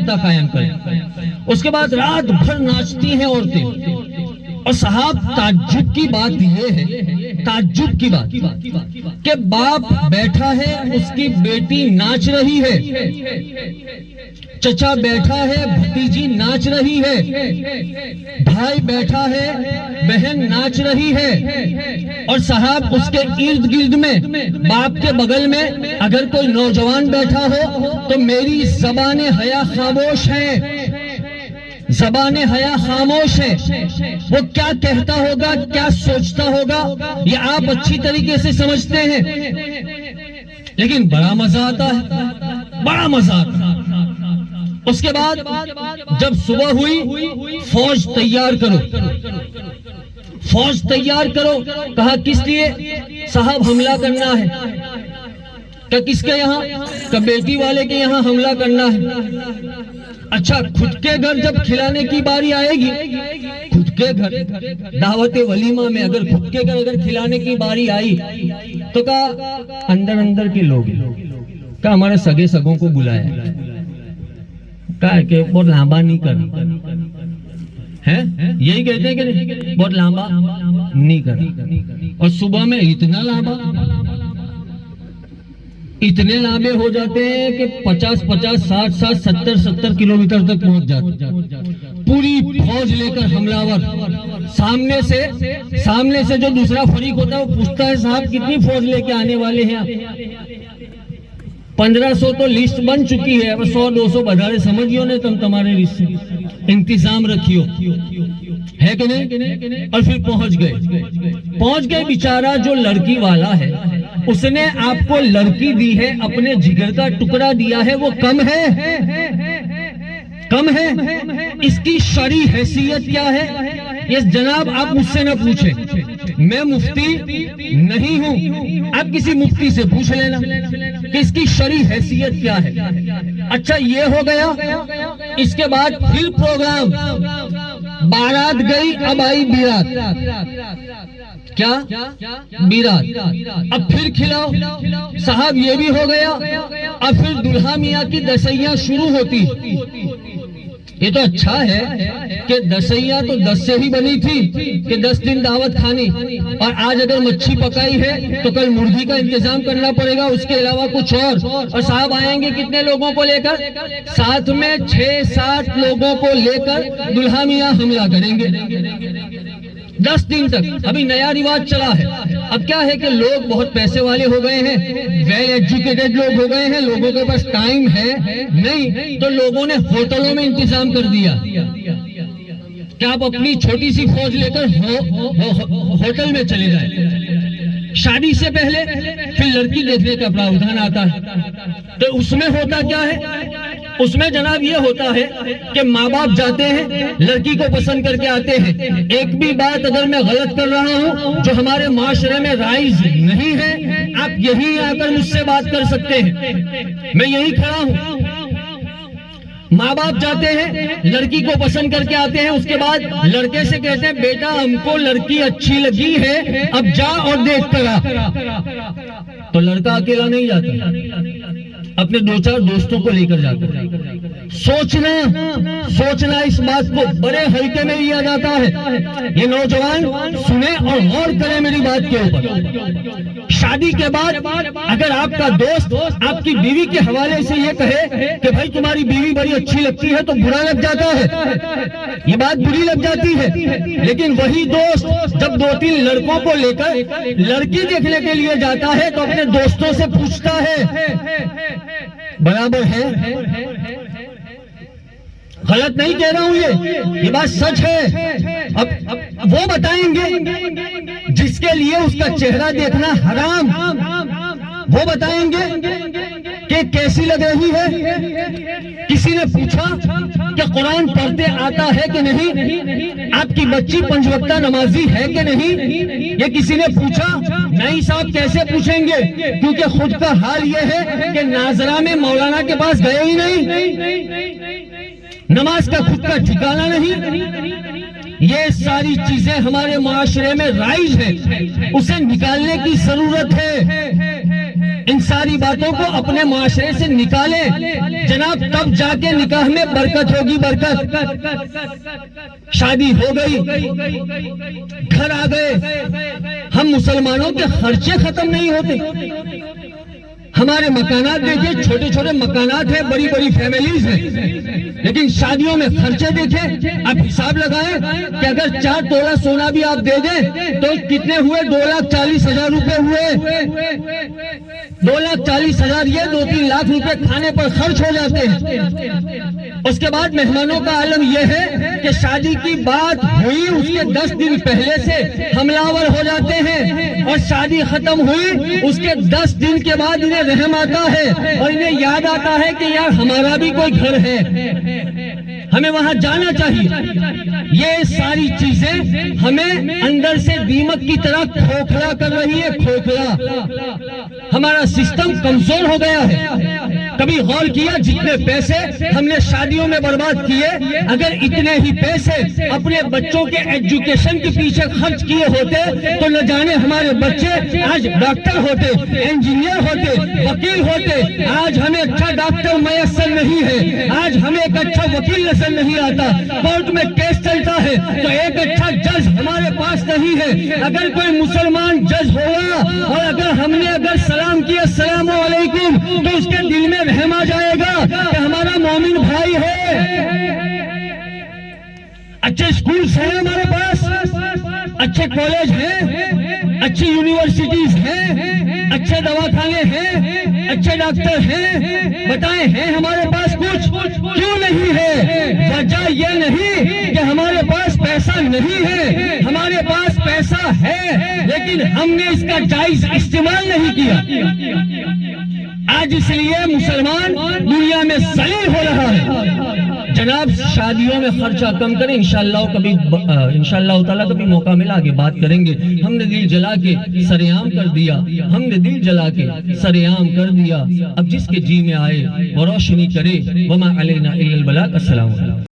رابطہ قائم کریں. اس کے بعد رات بھر ناچتی ہیں عورتیں. اور صاحب تعجب کی بات یہ ہے، تعجب کی بات کہ باپ بیٹھا ہے، اس کی بیٹی ناچ رہی ہے، چچا بیٹھا ہے، بھتیجی ناچ رہی ہے، بھائی بیٹھا ہے، بہن ناچ رہی ہے. اور صاحب اس کے ارد گرد میں، باپ کے بغل میں اگر کوئی نوجوان بیٹھا ہو تو میری زبان حیا خاموش ہے، زبان حیا خاموش ہے. وہ کیا کہتا ہوگا، کیا سوچتا ہوگا، یہ آپ اچھی طریقے سے سمجھتے ہیں. لیکن بڑا مزہ آتا ہے، بڑا مزہ آتا ہے. اس کے بعد جب صبح ہوئی، فوج تیار کرو، فوج تیار کرو. کہا کس لیے؟ صاحب حملہ کرنا ہے. کہ کس کے یہاں؟ کہ بیٹی والے کے یہاں حملہ کرنا ہے. اچھا، خود کے گھر جب کھلانے کی باری آئے گی، خود کے گھر دعوت ولیمہ میں اگر خود کے گھر اگر کھلانے کی باری آئی تو کہا اندر اندر کے لوگ، کہا ہمارے سگے سگوں کو بلایا، کہا کہ بہت لامبا نہیں کرنا ہے، یہی کہتے ہیں کہ نہیں، بہت لامبا نہیں کرنا. اور صبح میں اتنا لامبا، اتنے لامبے ہو جاتے ہیں کہ 50 60 70 کلومیٹر تک پہنچ جاتے. پوری فوج لے کر حملہ، سامنے سے جو دوسرا فریق ہوتا ہے وہ پوچھتا ہے صاحب کتنی فوج لے کے آنے والے ہیں آپ؟ 1500 تو لسٹ بن چکی ہے، اب 100 200 بدھارے سمجھیو نے تم تمہارے لسٹ انتظام رکھیو، ہے کہ نہیں؟ اور پھر پہنچ گئے. بیچارہ جو لڑکی والا ہے، اس نے آپ کو لڑکی دی ہے، اپنے جگر کا ٹکڑا دیا ہے، وہ کم ہے؟ کم ہے؟ اس کی شرعی حیثیت کیا ہے؟ یہ جناب آپ مجھ سے نہ پوچھیں، میں مفتی نہیں ہوں، آپ کسی مفتی سے پوچھ لینا کہ اس کی شرعی حیثیت کیا ہے. اچھا یہ ہو گیا. اس کے بعد پھر پروگرام، بارات گئی، اب آئی بیرات. کیا؟ بیرات. اب پھر کھلاؤ، صاحب یہ بھی ہو گیا. اب پھر دلہا میاں کی دسیاں شروع ہوتی. یہ تو اچھا ہے کہ دسیاں تو 10 سے ہی بنی تھی کہ 10 دن دعوت کھانی، اور آج اگر مچھی پکائی ہے تو کل مرغی کا انتظام کرنا پڑے گا، اس کے علاوہ کچھ اور صاحب آئیں گے کتنے لوگوں کو لے کر؟ ساتھ میں 6-7 لوگوں کو لے کر دلہا میاں حملہ کریں گے 10 دن تک. ابھی نیا رواج چلا ہے. اب کیا ہے کہ لوگ بہت پیسے والے ہو گئے ہیں، ویل ایجوکیٹڈ لوگ ہو گئے ہیں، لوگوں کے پاس ٹائم ہے نہیں، تو لوگوں نے ہوٹلوں میں انتظام کر دیا کہ آپ اپنی چھوٹی سی فوج لے کر ہوٹل میں چلے جائیں. شادی سے پہلے پھر لڑکی دیکھنے کا پراودھان آتا ہے. تو اس میں ہوتا کیا ہے؟ اس میں جناب یہ ہوتا ہے کہ ماں باپ جاتے ہیں، لڑکی کو پسند کر کے آتے ہیں. ایک بھی بات اگر میں غلط کر رہا ہوں جو ہمارے معاشرے میں رائج نہیں ہے، آپ یہی آ کر مجھ سے بات کر سکتے ہیں، میں یہی کھڑا ہوں. ماں باپ جاتے ہیں، لڑکی کو پسند کر کے آتے ہیں، اس کے بعد لڑکے سے کہتے ہیں بیٹا ہم کو لڑکی اچھی لگی ہے، اب جا اور دیکھ کر آ. تو لڑکا اکیلا نہیں جاتا، اپنے 2-4 دوستوں کو لے کر جاتا ہے. سوچنا اس بات کو بڑے ہلکے میں لیا جاتا ہے. یہ نوجوان سنیں اور غور کریں میری بات کے اوپر. شادی کے بعد اگر آپ کا دوست آپ کی بیوی کے حوالے سے یہ کہے کہ بھائی تمہاری بیوی بڑی اچھی لگتی ہے تو برا لگ جاتا ہے، یہ بات بری لگ جاتی ہے. لیکن وہی دوست جب 2-3 لڑکوں کو لے کر لڑکی دیکھنے کے لیے جاتا ہے تو اپنے دوستوں سے پوچھتا ہے برابر ہے؟ غلط نہیں کہہ رہا ہوں، یہ بات سچ ہے. اب وہ بتائیں گے جس کے لیے اس کا چہرہ دیکھنا حرام، وہ بتائیں گے کہ کیسی لگ رہی ہے. کسی نے پوچھا کہ قرآن پڑھتے آتا ہے کہ نہیں؟ آپ کی بچی 5 وقتہ نمازی ہے کہ نہیں؟ یہ کسی نے پوچھا؟ نہیں صاحب کیسے پوچھیں گے، کیونکہ خود کا حال یہ ہے کہ ناظرہ میں مولانا کے پاس گئے ہی نہیں، نماز کا خود کا ٹھکانہ نہیں. یہ ساری چیزیں ہمارے معاشرے میں رائج ہیں، اسے نکالنے کی ضرورت ہے. ان ساری باتوں کو اپنے معاشرے سے نکالیں جناب، تب جا کے نکاح میں برکت ہوگی، برکت۔ شادی ہو گئی، گھر آ گئے، ہم مسلمانوں کے خرچے ختم نہیں ہوتے۔ ہمارے مکانات دیکھیں، چھوٹے چھوٹے مکانات ہیں، بڑی بڑی فیملیز ہیں، لیکن شادیوں میں خرچے دیکھیں۔ آپ حساب لگائیں کہ اگر 4 تولہ سونا بھی آپ دے دیں تو کتنے ہوئے؟ 2,40,000 روپے ہوئے۔ 2,40,000 یہ 2-3 لاکھ روپے کھانے پر خرچ ہو جاتے ہیں۔ اس کے بعد مہمانوں کا عالم یہ ہے کہ شادی کی بات ہوئی، اس کے 10 دن پہلے سے حملہ آور ہو جاتے ہیں، اور شادی ختم ہوئی اس کے 10 دن کے بعد انہیں رحم آتا ہے اور انہیں یاد آتا ہے کہ یار ہمارا بھی کوئی گھر ہے، ہمیں وہاں جانا چاہیے۔ یہ ساری چیزیں ہمیں اندر سے دیمک کی طرح کھوکھلا کر رہی ہے، کھوکھلا۔ ہمارا سسٹم کمزور ہو گیا ہے۔ کبھی غور کیا جتنے پیسے ہم نے شادیوں میں برباد کیے، اگر اتنے ہی پیسے اپنے بچوں کے ایجوکیشن کے پیچھے خرچ کیے ہوتے تو نہ جانے ہمارے بچے آج ڈاکٹر ہوتے، انجینئر ہوتے، وکیل ہوتے۔ آج ہمیں اچھا ڈاکٹر میسر نہیں ہے، آج ہمیں ایک اچھا وکیل نظر نہیں آتا، کورٹ میں کیس چلتا ہے تو ایک اچھا جج ہمارے پاس نہیں ہے۔ اگر کوئی مسلمان جج ہوا اور اگر ہم نے سلام کیا السلام علیکم تو اس کے دل میں رحم آ جائے گا کہ ہمارا مومن بھائی ہے۔ اچھے اسکولز ہیں ہمارے پاس، اچھے کالج ہیں، اچھی یونیورسٹیز ہیں، اچھے دواخانے ہیں، اچھے ڈاکٹر ہیں، بتائیں ہیں ہمارے پاس کچھ؟ کیوں نہیں ہے؟ وجہ یہ نہیں کہ ہمارے پاس پیسہ نہیں ہے، ہمارے پاس پیسہ ہے لیکن ہم نے اس کا جائز استعمال نہیں کیا۔ آج اس لیے مسلمان دنیا میں ذلیل ہو رہا ہے۔ جناب شادیوں میں خرچہ کم کریں، انشاءاللہ تعالیٰ کبھی موقع ملا آگے بات کریں گے۔ ہم نے دل جلا کے سرعام کر دیا، ہم نے دل جلا کے سرعام کر دیا، اب جس کے جی میں آئے وہ روشنی کرے۔ وما علینا الا البلاغ۔ السلام علیکم۔